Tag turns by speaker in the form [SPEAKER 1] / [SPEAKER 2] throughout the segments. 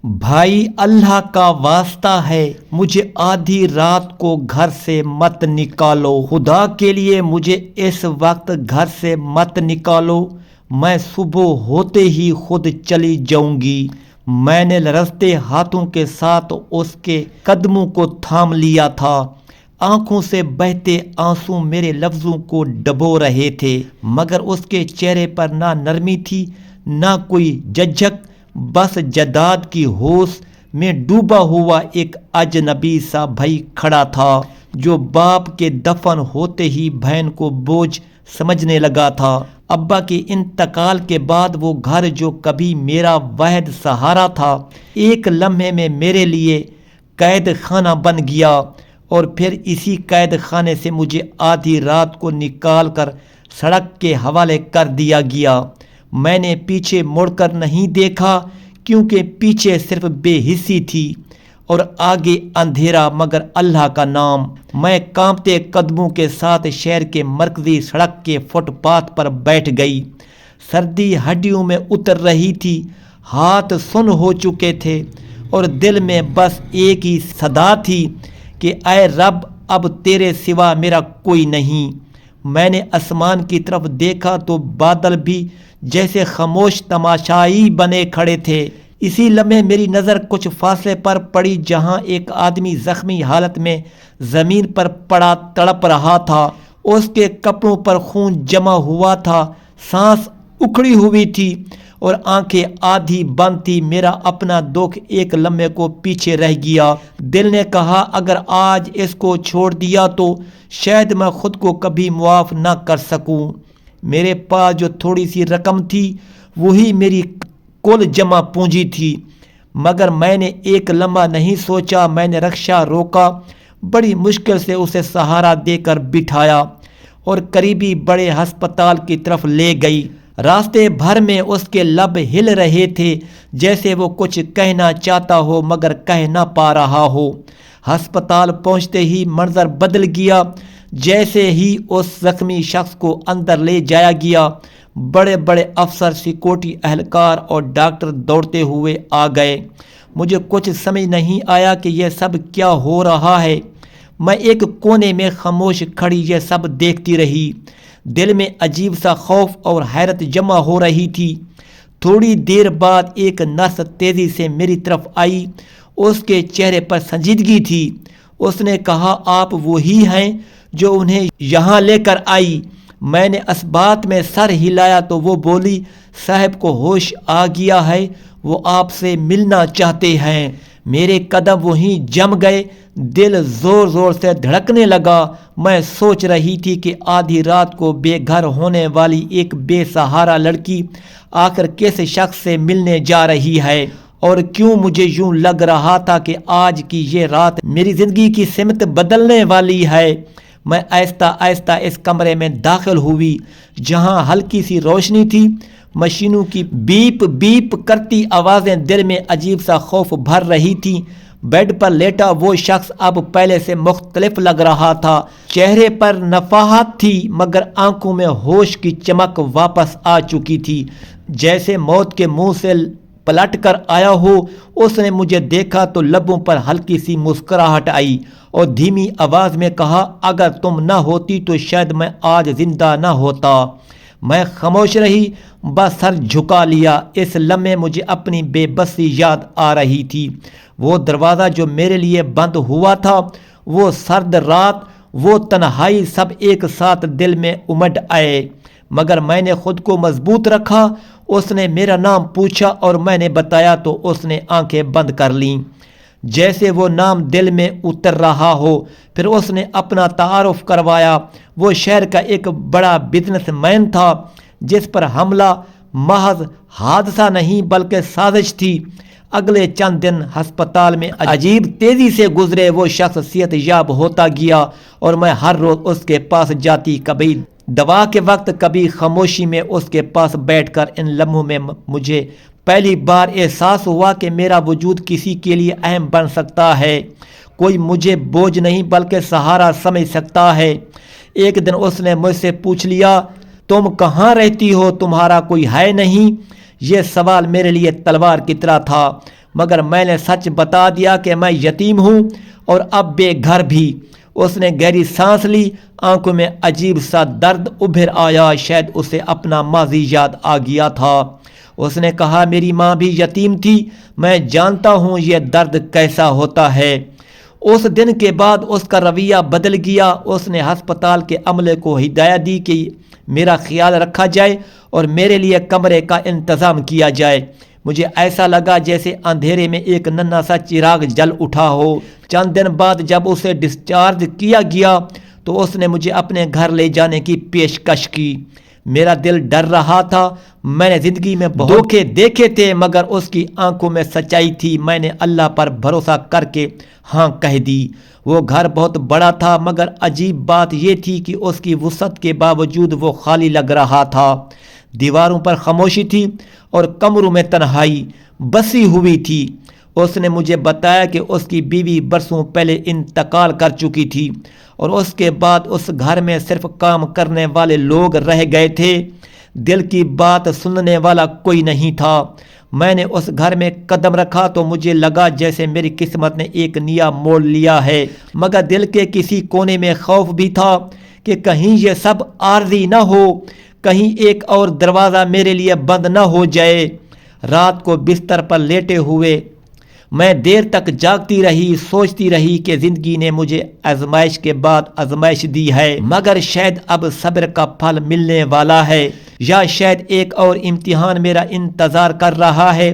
[SPEAKER 1] بھائی اللہ کا واسطہ ہے، مجھے آدھی رات کو گھر سے مت نکالو، خدا کے لیے مجھے اس وقت گھر سے مت نکالو، میں صبح ہوتے ہی خود چلی جاؤں گی۔ میں نے لرزتے ہاتھوں کے ساتھ اس کے قدموں کو تھام لیا تھا، آنکھوں سے بہتے آنسو میرے لفظوں کو ڈبو رہے تھے، مگر اس کے چہرے پر نہ نرمی تھی نہ کوئی جھجک، بس جداد کی ہوش میں ڈوبا ہوا ایک اجنبی سا بھائی کھڑا تھا جو باپ کے دفن ہوتے ہی بہن کو بوجھ سمجھنے لگا تھا۔ ابا کے انتقال کے بعد وہ گھر جو کبھی میرا واحد سہارا تھا، ایک لمحے میں میرے لیے قید خانہ بن گیا، اور پھر اسی قید خانے سے مجھے آدھی رات کو نکال کر سڑک کے حوالے کر دیا گیا۔ میں نے پیچھے مڑ کر نہیں دیکھا، کیونکہ پیچھے صرف بے حسی تھی اور آگے اندھیرا مگر اللہ کا نام۔ میں کانپتے قدموں کے ساتھ شہر کے مرکزی سڑک کے فٹ پاتھ پر بیٹھ گئی۔ سردی ہڈیوں میں اتر رہی تھی، ہاتھ سن ہو چکے تھے، اور دل میں بس ایک ہی صدا تھی کہ اے رب، اب تیرے سوا میرا کوئی نہیں۔ میں نے آسمان کی طرف دیکھا تو بادل بھی جیسے خاموش تماشائی بنے کھڑے تھے۔ اسی لمحے میری نظر کچھ فاصلے پر پڑی جہاں ایک آدمی زخمی حالت میں زمین پر پڑا تڑپ رہا تھا۔ اس کے کپڑوں پر خون جمع ہوا تھا، سانس اکھڑی ہوئی تھی اور آنکھیں آدھی بند تھی۔ میرا اپنا دکھ ایک لمحے کو پیچھے رہ گیا۔ دل نے کہا اگر آج اس کو چھوڑ دیا تو شاید میں خود کو کبھی معاف نہ کر سکوں۔ میرے پاس جو تھوڑی سی رقم تھی وہی میری کل جمع پونجی تھی، مگر میں نے ایک لمحہ نہیں سوچا۔ میں نے رکشہ روکا، بڑی مشکل سے اسے سہارا دے کر بٹھایا اور قریبی بڑے ہسپتال کی طرف لے گئی۔ راستے بھر میں اس کے لب ہل رہے تھے جیسے وہ کچھ کہنا چاہتا ہو مگر کہہ نہ پا رہا ہو۔ ہسپتال پہنچتے ہی منظر بدل گیا۔ جیسے ہی اس زخمی شخص کو اندر لے جایا گیا، بڑے بڑے افسر، سیکورٹی اہلکار اور ڈاکٹر دوڑتے ہوئے آ گئے۔ مجھے کچھ سمجھ نہیں آیا کہ یہ سب کیا ہو رہا ہے۔ میں ایک کونے میں خاموش کھڑی یہ سب دیکھتی رہی۔ دل میں عجیب سا خوف اور حیرت جمع ہو رہی تھی۔ تھوڑی دیر بعد ایک نرس تیزی سے میری طرف آئی، اس کے چہرے پر سنجیدگی تھی۔ اس نے کہا آپ وہی ہیں جو انہیں یہاں لے کر آئی؟ میں نے اس بات میں سر ہلایا تو وہ بولی صاحب کو ہوش آ گیا ہے، وہ آپ سے ملنا چاہتے ہیں۔ میرے قدم وہیں جم گئے، دل زور زور سے دھڑکنے لگا۔ میں سوچ رہی تھی کہ آدھی رات کو بے گھر ہونے والی ایک بے سہارا لڑکی آخر کس شخص سے ملنے جا رہی ہے، اور کیوں مجھے یوں لگ رہا تھا کہ آج کی یہ رات میری زندگی کی سمت بدلنے والی ہے۔ میں آہستہ آہستہ اس کمرے میں داخل ہوئی جہاں ہلکی سی روشنی تھی۔ مشینوں کی بیپ بیپ کرتی آوازیں دل میں عجیب سا خوف بھر رہی تھیں۔ بیڈ پر لیٹا وہ شخص اب پہلے سے مختلف لگ رہا تھا۔ چہرے پر نفاحت تھی مگر آنکھوں میں ہوش کی چمک واپس آ چکی تھی، جیسے موت کے منہ سے پلٹ کر آیا ہو۔ اس نے مجھے دیکھا تو لبوں پر ہلکی سی مسکراہٹ آئی اور دھیمی آواز میں کہا اگر تم نہ ہوتی تو شاید میں آج زندہ نہ ہوتا۔ میں خاموش رہی، بس سر جھکا لیا۔ اس لمحے مجھے اپنی بے بسی یاد آ رہی تھی۔ وہ دروازہ جو میرے لیے بند ہوا تھا، وہ سرد رات، وہ تنہائی، سب ایک ساتھ دل میں امڈ آئے، مگر میں نے خود کو مضبوط رکھا۔ اس نے میرا نام پوچھا اور میں نے بتایا تو اس نے آنکھیں بند کر لیں جیسے وہ نام دل میں اتر رہا ہو۔ پھر اس نے اپنا تعارف کروایا۔ وہ شہر کا ایک بڑا بزنس مین تھا جس پر حملہ محض حادثہ نہیں بلکہ سازش تھی۔ اگلے چند دن ہسپتال میں عجیب تیزی سے گزرے۔ وہ شخص صحت یاب ہوتا گیا اور میں ہر روز اس کے پاس جاتی، کبھی دوا کے وقت کبھی خاموشی میں اس کے پاس بیٹھ کر۔ ان لمحوں میں مجھے پہلی بار احساس ہوا کہ میرا وجود کسی کے لیے اہم بن سکتا ہے، کوئی مجھے بوجھ نہیں بلکہ سہارا سمجھ سکتا ہے۔ ایک دن اس نے مجھ سے پوچھ لیا تم کہاں رہتی ہو، تمہارا کوئی ہے نہیں؟ یہ سوال میرے لیے تلوار کی طرح تھا۔ مگر میں نے سچ بتا دیا کہ میں یتیم ہوں اور اب بے گھر بھی۔ اس نے گہری سانس لی، آنکھوں میں عجیب سا درد ابھر آیا، شاید اسے اپنا ماضی یاد آ گیا تھا۔ اس نے کہا میری ماں بھی یتیم تھی، میں جانتا ہوں یہ درد کیسا ہوتا ہے۔ اس دن کے بعد اس کا رویہ بدل گیا۔ اس نے ہسپتال کے عملے کو ہدایت دی کہ میرا خیال رکھا جائے اور میرے لیے کمرے کا انتظام کیا جائے۔ مجھے ایسا لگا جیسے اندھیرے میں ایک ننھا سا چراغ جل اٹھا ہو۔ چند دن بعد جب اسے ڈسچارج کیا گیا تو اس نے مجھے اپنے گھر لے جانے کی پیشکش کی۔ میرا دل ڈر رہا تھا، میں نے زندگی میں بہت دھوکے دیکھے تھے مگر اس کی آنکھوں میں سچائی تھی۔ میں نے اللہ پر بھروسہ کر کے ہاں کہہ دی۔ وہ گھر بہت بڑا تھا مگر عجیب بات یہ تھی کہ اس کی وسعت کے باوجود وہ خالی لگ رہا تھا۔ دیواروں پر خاموشی تھی اور کمروں میں تنہائی بسی ہوئی تھی۔ اس نے مجھے بتایا کہ اس کی بیوی برسوں پہلے انتقال کر چکی تھی اور اس کے بعد اس گھر میں صرف کام کرنے والے لوگ رہ گئے تھے، دل کی بات سننے والا کوئی نہیں تھا۔ میں نے اس گھر میں قدم رکھا تو مجھے لگا جیسے میری قسمت نے ایک نیا موڑ لیا ہے، مگر دل کے کسی کونے میں خوف بھی تھا کہ کہیں یہ سب عارضی نہ ہو، کہیں ایک اور دروازہ میرے لیے بند نہ ہو جائے۔ رات کو بستر پر لیٹے ہوئے میں دیر تک جاگتی رہی، سوچتی رہی کہ زندگی نے مجھے آزمائش کے بعد آزمائش دی ہے، مگر شاید اب صبر کا پھل ملنے والا ہے، یا شاید ایک اور امتحان میرا انتظار کر رہا ہے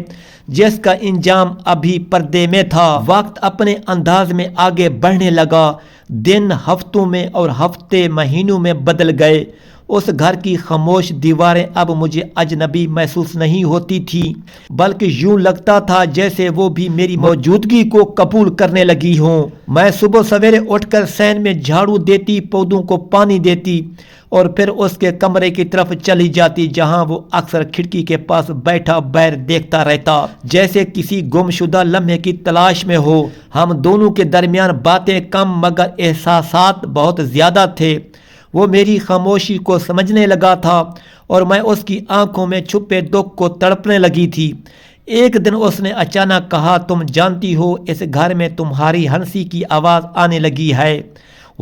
[SPEAKER 1] جس کا انجام ابھی پردے میں تھا۔ وقت اپنے انداز میں آگے بڑھنے لگا، دن ہفتوں میں اور ہفتے مہینوں میں بدل گئے۔ اس گھر کی خاموش دیواریں اب مجھے اجنبی محسوس نہیں ہوتی تھی، بلکہ یوں لگتا تھا جیسے وہ بھی میری موجودگی کو قبول کرنے لگی ہوں۔ میں صبح سویرے اٹھ کر صحن میں جھاڑو دیتی، پودوں کو پانی دیتی اور پھر اس کے کمرے کی طرف چلی جاتی جہاں وہ اکثر کھڑکی کے پاس بیٹھا باہر دیکھتا رہتا، جیسے کسی گمشدہ لمحے کی تلاش میں ہو۔ ہم دونوں کے درمیان باتیں کم مگر احساسات بہت زیادہ تھے۔ وہ میری خاموشی کو سمجھنے لگا تھا اور میں اس کی آنکھوں میں چھپے دکھ کو تڑپنے لگی تھی۔ ایک دن اس نے اچانک کہا تم جانتی ہو اس گھر میں تمہاری ہنسی کی آواز آنے لگی ہے،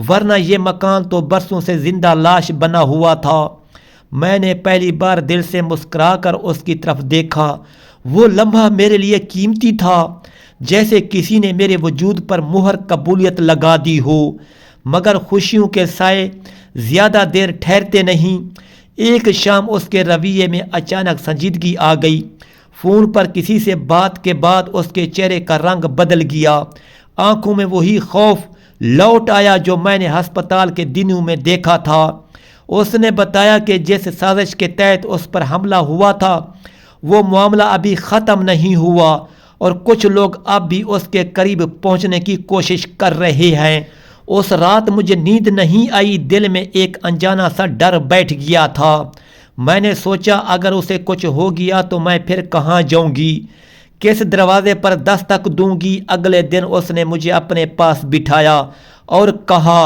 [SPEAKER 1] ورنہ یہ مکان تو برسوں سے زندہ لاش بنا ہوا تھا۔ میں نے پہلی بار دل سے مسکرا کر اس کی طرف دیکھا۔ وہ لمحہ میرے لیے قیمتی تھا، جیسے کسی نے میرے وجود پر مہر قبولیت لگا دی ہو، مگر خوشیوں کے سائے زیادہ دیر ٹھہرتے نہیں۔ ایک شام اس کے رویے میں اچانک سنجیدگی آ گئی۔ فون پر کسی سے بات کے بعد اس کے چہرے کا رنگ بدل گیا، آنکھوں میں وہی خوف لوٹ آیا جو میں نے ہسپتال کے دنوں میں دیکھا تھا۔ اس نے بتایا کہ جس سازش کے تحت اس پر حملہ ہوا تھا وہ معاملہ ابھی ختم نہیں ہوا اور کچھ لوگ اب بھی اس کے قریب پہنچنے کی کوشش کر رہے ہیں۔ اس رات مجھے نیند نہیں آئی، دل میں ایک انجانا سا ڈر بیٹھ گیا تھا۔ میں نے سوچا اگر اسے کچھ ہو گیا تو میں پھر کہاں جاؤں گی، کس دروازے پر دستک دوں گی۔ اگلے دن اس نے مجھے اپنے پاس بٹھایا اور کہا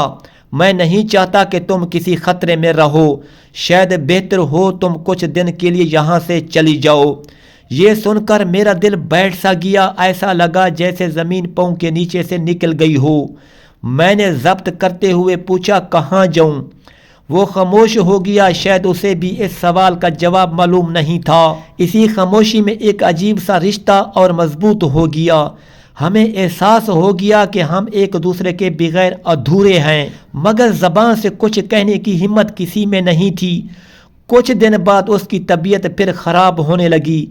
[SPEAKER 1] میں نہیں چاہتا کہ تم کسی خطرے میں رہو، شاید بہتر ہو تم کچھ دن کے لیے یہاں سے چلی جاؤ۔ یہ سن کر میرا دل بیٹھ سا گیا، ایسا لگا جیسے زمین پاؤں کے نیچے سے نکل گئی ہو۔ میں نے ضبط کرتے ہوئے پوچھا کہاں جاؤں؟ وہ خاموش ہو گیا، شاید اسے بھی اس سوال کا جواب معلوم نہیں تھا۔ اسی خاموشی میں ایک عجیب سا رشتہ اور مضبوط ہو گیا۔ ہمیں احساس ہو گیا کہ ہم ایک دوسرے کے بغیر ادھورے ہیں، مگر زبان سے کچھ کہنے کی ہمت کسی میں نہیں تھی۔ کچھ دن بعد اس کی طبیعت پھر خراب ہونے لگی،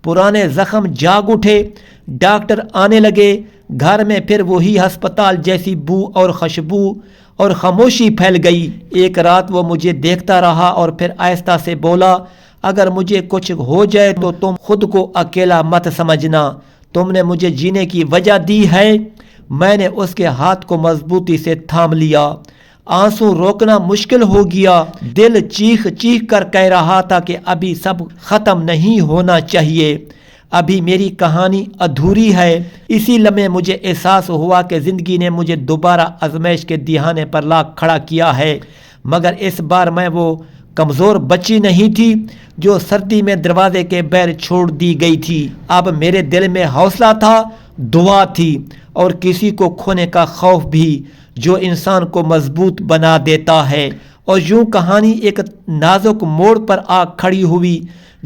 [SPEAKER 1] پرانے زخم جاگ اٹھے، ڈاکٹر آنے لگے، گھر میں پھر وہی ہسپتال جیسی بو اور خوشبو اور خاموشی پھیل گئی۔ ایک رات وہ مجھے دیکھتا رہا اور پھر آہستہ سے بولا اگر مجھے کچھ ہو جائے تو تم خود کو اکیلا مت سمجھنا، تم نے مجھے جینے کی وجہ دی ہے۔ میں نے اس کے ہاتھ کو مضبوطی سے تھام لیا، آنسو روکنا مشکل ہو گیا، دل چیخ چیخ کر کہہ رہا تھا کہ ابھی سب ختم نہیں ہونا چاہیے، ابھی میری کہانی ادھوری ہے۔ اسی لمحے مجھے احساس ہوا کہ زندگی نے مجھے دوبارہ آزمائش کے دہانے پر لا کھڑا کیا ہے، مگر اس بار میں وہ کمزور بچی نہیں تھی جو سردی میں دروازے کے بیر چھوڑ دی گئی تھی۔ اب میرے دل میں حوصلہ تھا، دعا تھی اور کسی کو کھونے کا خوف بھی جو انسان کو مضبوط بنا دیتا ہے۔ اور یوں کہانی ایک نازک موڑ پر آ کھڑی ہوئی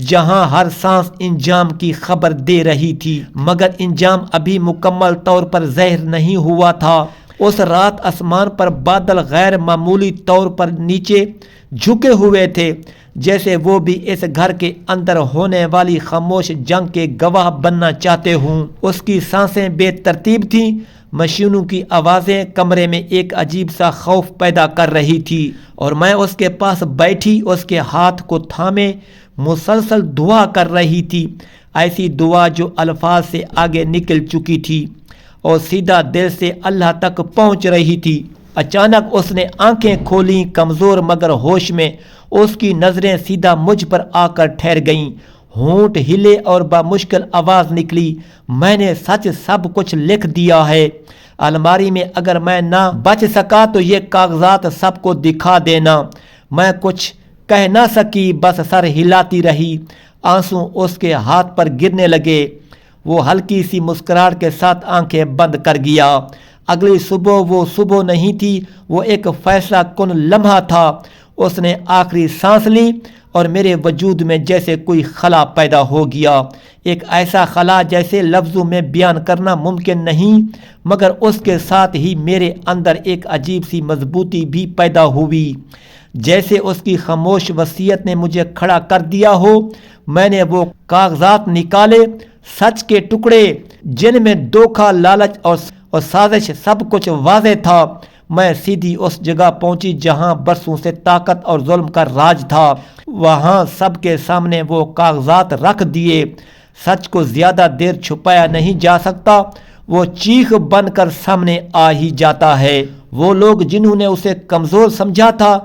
[SPEAKER 1] جہاں ہر سانس انجام کی خبر دے رہی تھی، مگر انجام ابھی مکمل طور پر ظاہر نہیں ہوا تھا۔ اس رات آسمان پر بادل غیر معمولی طور پر نیچے جھکے ہوئے تھے، جیسے وہ بھی اس گھر کے اندر ہونے والی خاموش جنگ کے گواہ بننا چاہتے ہوں۔ اس کی سانسیں بے ترتیب تھیں، مشینوں کی آوازیں کمرے میں ایک عجیب سا خوف پیدا کر رہی تھی، اور میں اس کے پاس بیٹھی اس کے ہاتھ کو تھامے مسلسل دعا کر رہی تھی، ایسی دعا جو الفاظ سے آگے نکل چکی تھی اور سیدھا دل سے اللہ تک پہنچ رہی تھی۔ اچانک اس نے آنکھیں کھولیں، کمزور مگر ہوش میں۔ اس کی نظریں سیدھا مجھ پر آ کر ٹھہر گئیں، ہونٹ ہلے اور بامشکل آواز نکلی، میں نے سچ سب کچھ لکھ دیا ہے۔ الماری میں اگر میں نہ بچ سکا تو یہ کاغذات سب کو دکھا دینا۔ میں کچھ کہہ نہ سکی، بس سر ہلاتی رہی۔ آنسو اس کے ہاتھ پر گرنے لگے۔ وہ ہلکی سی مسکراہٹ کے ساتھ آنکھیں بند کر گیا۔ اگلی صبح وہ صبح نہیں تھی، وہ ایک فیصلہ کن لمحہ تھا۔ اس نے آخری سانس لی اور میرے وجود میں جیسے کوئی خلا پیدا ہو گیا، ایک ایسا خلا جیسے لفظوں میں بیان کرنا ممکن نہیں، مگر اس کے ساتھ ہی میرے اندر ایک عجیب سی مضبوطی بھی پیدا ہوئی، جیسے اس کی خاموش وصیت نے مجھے کھڑا کر دیا ہو۔ میں نے وہ کاغذات نکالے، سچ کے ٹکڑے جن میں دھوکہ، لالچ اور سازش سب کچھ واضح تھا۔ میں سیدھی اس جگہ پہنچی جہاں برسوں سے طاقت اور ظلم کا راج تھا، وہاں سب کے سامنے وہ کاغذات رکھ دیے۔ سچ کو زیادہ دیر چھپایا نہیں جا سکتا، وہ چیخ بن کر سامنے آ ہی جاتا ہے۔ وہ لوگ جنہوں نے اسے کمزور سمجھا تھا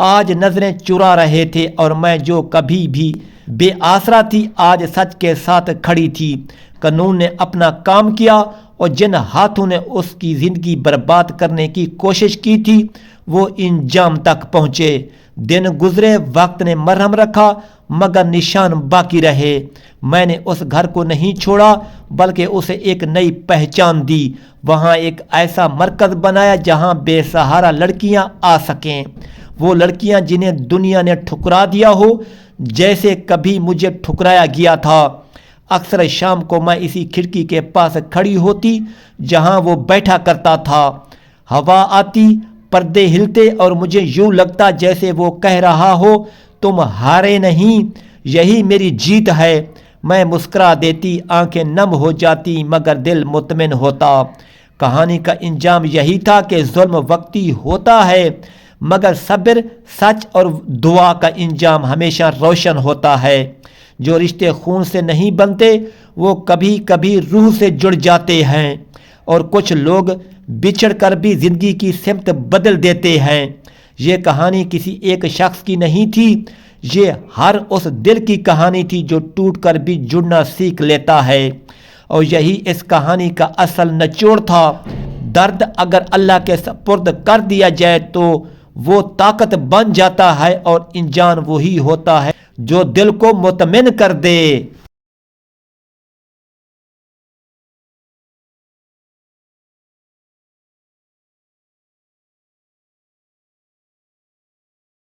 [SPEAKER 1] آج نظریں چرا رہے تھے، اور میں جو کبھی بھی بے آسرا تھی آج سچ کے ساتھ کھڑی تھی۔ قانون نے اپنا کام کیا، اور جن ہاتھوں نے اس کی زندگی برباد کرنے کی کوشش کی تھی وہ انجام تک پہنچے۔ دن گزرے، وقت نے مرہم رکھا، مگر نشان باقی رہے۔ میں نے اس گھر کو نہیں چھوڑا بلکہ اسے ایک نئی پہچان دی، وہاں ایک ایسا مرکز بنایا جہاں بے سہارا لڑکیاں آ سکیں، وہ لڑکیاں جنہیں دنیا نے ٹھکرا دیا ہو جیسے کبھی مجھے ٹھکرایا گیا تھا۔ اکثر شام کو میں اسی کھڑکی کے پاس کھڑی ہوتی جہاں وہ بیٹھا کرتا تھا۔ ہوا آتی، پردے ہلتے اور مجھے یوں لگتا جیسے وہ کہہ رہا ہو تم ہارے نہیں، یہی میری جیت ہے۔ میں مسکرا دیتی، آنکھیں نم ہو جاتی مگر دل مطمئن ہوتا۔ کہانی کا انجام یہی تھا کہ ظلم وقتی ہوتا ہے مگر صبر، سچ اور دعا کا انجام ہمیشہ روشن ہوتا ہے۔ جو رشتے خون سے نہیں بنتے وہ کبھی کبھی روح سے جڑ جاتے ہیں، اور کچھ لوگ بچھڑ کر بھی زندگی کی سمت بدل دیتے ہیں۔ یہ کہانی کسی ایک شخص کی نہیں تھی، یہ ہر اس دل کی کہانی تھی جو ٹوٹ کر بھی جڑنا سیکھ لیتا ہے، اور یہی اس کہانی کا اصل نچوڑ تھا۔ درد اگر اللہ کے سپرد کر دیا جائے تو وہ طاقت بن جاتا ہے، اور انجان وہی ہوتا ہے جو دل کو مطمئن کر دے۔